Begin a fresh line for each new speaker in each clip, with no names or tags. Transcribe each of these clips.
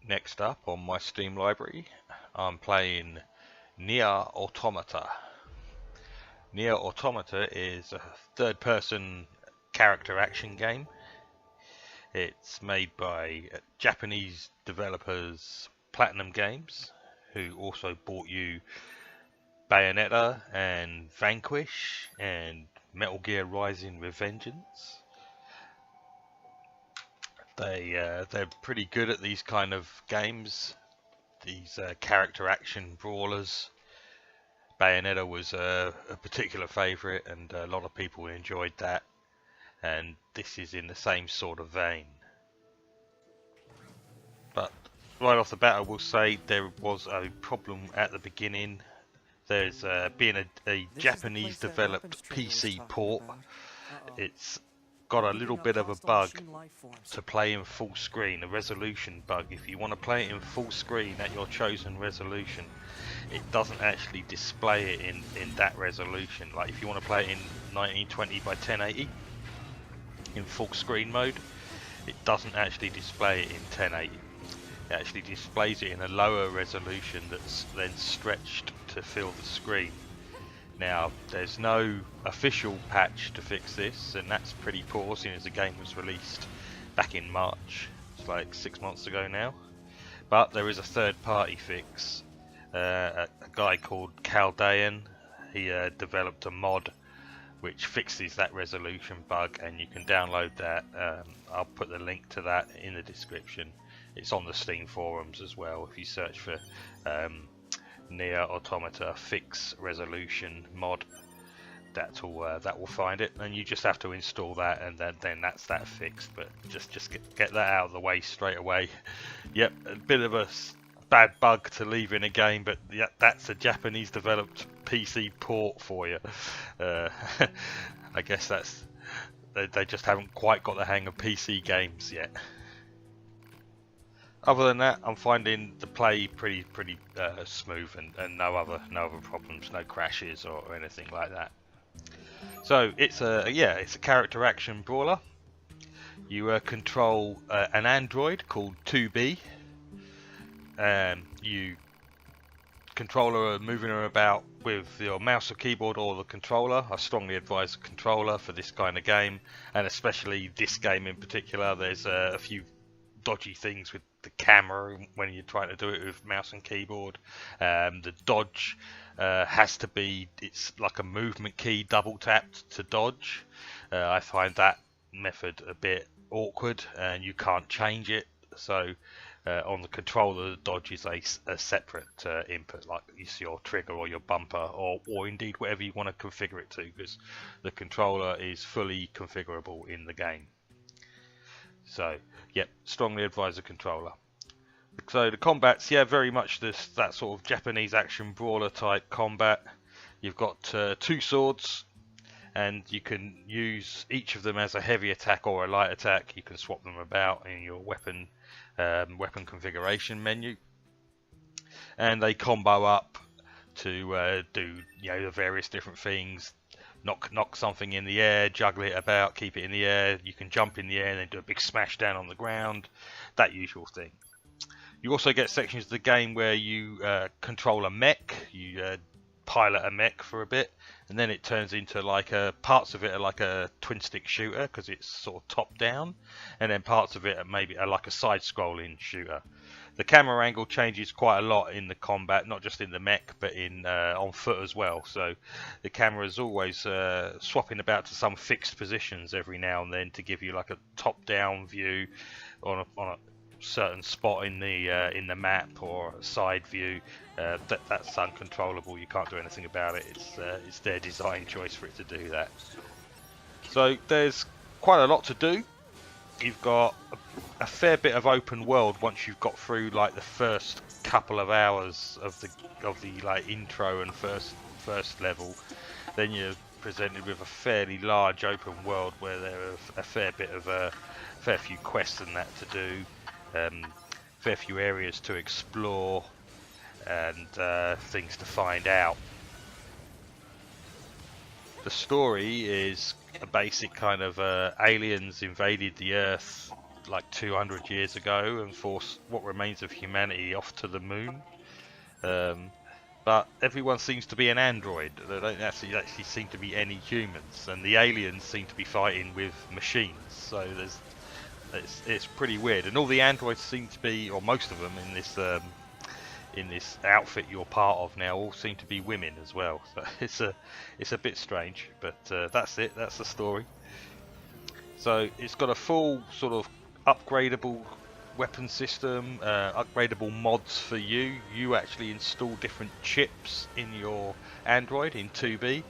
Next up on my Steam library, I'm playing Nier Automata. Nier Automata is a third-person character action game. It's made by Japanese developers Platinum Games, who also bought you Bayonetta and Vanquish and Metal Gear Rising: Revengeance. They're pretty good at these kind of games, these character action brawlers. Bayonetta was a particular favourite, and a lot of people enjoyed that. And this is in the same sort of vein. But right off the bat, I will say there was a problem at the beginning. There's being a Japanese developed PC port. It's got a little bit of a bug to play in full screen, a resolution bug. If you want to play it in full screen at your chosen resolution, it doesn't actually display it in that resolution. Like if you want to play it in 1920 by 1080 in full screen mode, it doesn't actually display it in 1080. It actually displays it in a lower resolution that's then stretched to fill the screen. Now, there's no official patch to fix this, and that's pretty poor, seeing as the game was released back in March. It's like 6 months ago now. But there is a third-party fix. A guy called Caldean, he developed a mod which fixes that resolution bug, and you can download that. I'll put the link to that in the description. It's on the Steam forums as well. If you search for Nier Automata fix resolution mod, that will find it, and you just have to install that, and then that's that fixed. But just get that out of the way straight away. Yep, a bit of a bad bug to leave in a game, but yeah, that's a Japanese developed PC port for you. I guess they just haven't quite got the hang of PC games yet. Other than that, I'm finding the play pretty smooth, and no other problems, no crashes or anything like that. So it's a character action brawler. You control an android called 2B. You control her, moving her about with your mouse or keyboard or the controller. I strongly advise the controller for this kind of game, and especially this game in particular. There's a few dodgy things with the camera when you're trying to do it with mouse and keyboard. The dodge has to be, it's like a movement key double tapped to dodge. I find that method a bit awkward, and you can't change it. So on the controller, the dodge is a separate input, like it's your trigger or your bumper, or indeed whatever you want to configure it to, because the controller is fully configurable in the game. So, yep, strongly advise the controller. So the combat's, very much that sort of Japanese action brawler type combat. You've got 2 swords, and you can use each of them as a heavy attack or a light attack. You can swap them about in your weapon configuration menu, and they combo up to do the various different things. Knock something in the air, juggle it about, keep it in the air. You can jump in the air and then do a big smash down on the ground, that usual thing. You also get sections of the game where you control a mech. You pilot a mech for a bit, and then it turns into parts of it are like a twin stick shooter because it's sort of top down, and then parts of it are maybe like a side scrolling shooter. The camera angle changes quite a lot in the combat, not just in the mech, but on foot as well. So the camera is always swapping about to some fixed positions every now and then to give you like a top-down view on a certain spot in the map, or a side view. That's uncontrollable. You can't do anything about it. It's their design choice for it to do that. So there's quite a lot to do. You've got a fair bit of open world once you've got through like the first couple of hours of the like intro and first level. Then you're presented with a fairly large open world where there are a fair few quests and that to do, fair few areas to explore, and things to find out. The story is a basic kind of aliens invaded the Earth like 200 years ago and force what remains of humanity off to the moon. But everyone seems to be an android. They don't actually seem to be any humans, and the aliens seem to be fighting with machines. So it's pretty weird, and all the androids seem to be, or most of them in this outfit you're part of now, all seem to be women as well. So it's a bit strange, but that's it. That's the story. So it's got a full sort of upgradable weapon system, upgradable mods for you. You actually install different chips in your Android in 2B.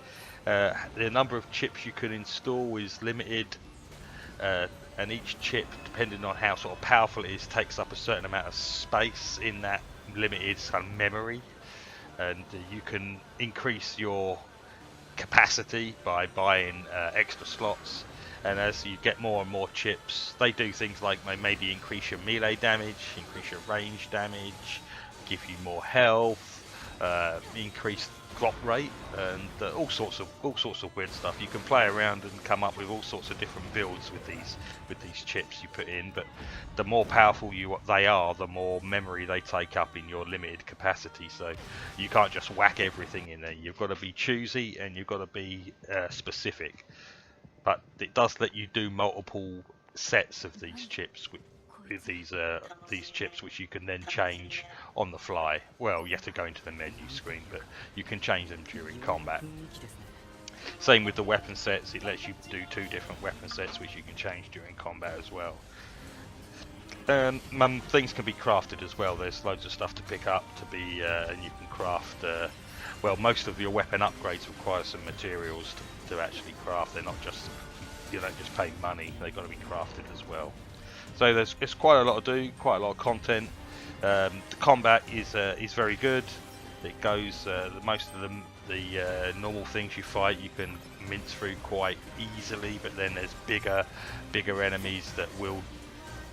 The number of chips you can install is limited, and each chip, depending on how sort of powerful it is, takes up a certain amount of space in that limited kind of memory. And you can increase your capacity by buying extra slots. And as you get more and more chips, they do things like maybe increase your melee damage, increase your range damage, give you more health, increase drop rate, and all sorts of weird stuff. You can play around and come up with all sorts of different builds with these chips you put in. But the more powerful they are, the more memory they take up in your limited capacity. So you can't just whack everything in there. You've got to be choosy and you've got to be specific. But it does let you do multiple sets of these chips with these chips, which you can then change on the fly. Well, you have to go into the menu screen, but you can change them during combat. Same with the weapon sets. It lets you do 2 different weapon sets, which you can change during combat as well. And things can be crafted as well. There's loads of stuff to pick up and you can craft. Well, most of your weapon upgrades require some materials to actually craft. They're not just, you don't just pay money. They've got to be crafted as well. So it's quite a lot to do, quite a lot of content. The combat is very good. It goes most of the normal things you fight you can mince through quite easily, but then there's bigger enemies that will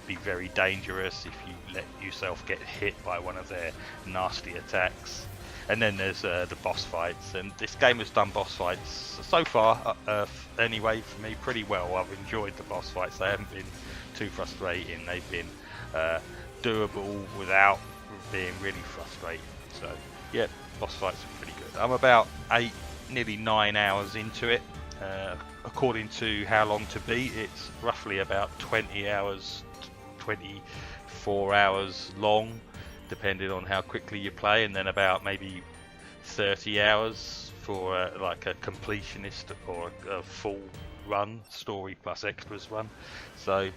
be very dangerous if you let yourself get hit by one of their nasty attacks. And then there's the boss fights, and this game has done boss fights so far, anyway, for me pretty well. I've enjoyed the boss fights. They haven't been too frustrating. They've been doable without being really frustrating. So yeah, boss fights are pretty good. I'm about 8, nearly 9 hours into it. According to how long to beat, it's roughly about 20 hours, 24 hours long, depending on how quickly you play, and then about maybe 30 hours for like a completionist or a full run, story plus extras run. So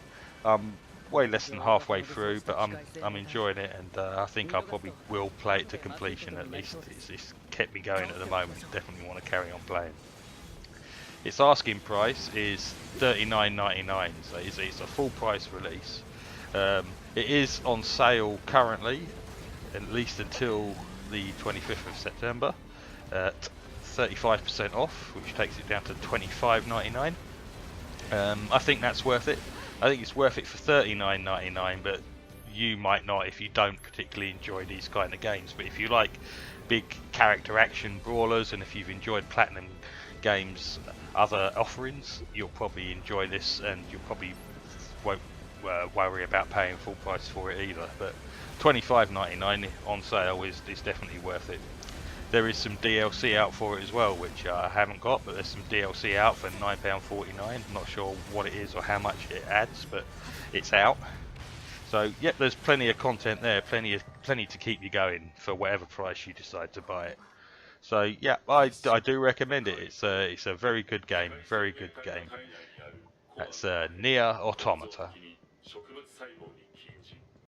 way less than halfway through, but I'm enjoying it, and I think I probably will play it to completion at least. It's kept me going at the moment. Definitely want to carry on playing. Its asking price is $39.99, so it's a full price release. It is on sale currently, at least until the 25th of September, at 35% off, which takes it down to $25.99. I think that's worth it. I think it's worth it for $39.99, but you might not if you don't particularly enjoy these kind of games. But if you like big character action brawlers, and if you've enjoyed Platinum Games' other offerings, you'll probably enjoy this, and you probably won't worry about paying full price for it either. But $25.99 on sale is definitely worth it. There is some DLC out for it as well, which I haven't got, but there's some DLC out for £9.49. I'm not sure what it is or how much it adds, but it's out. So yep, there's plenty of content there, plenty to keep you going for whatever price you decide to buy it. So yeah, I do recommend it. It's a very good game, very good game. That's Nier Automata.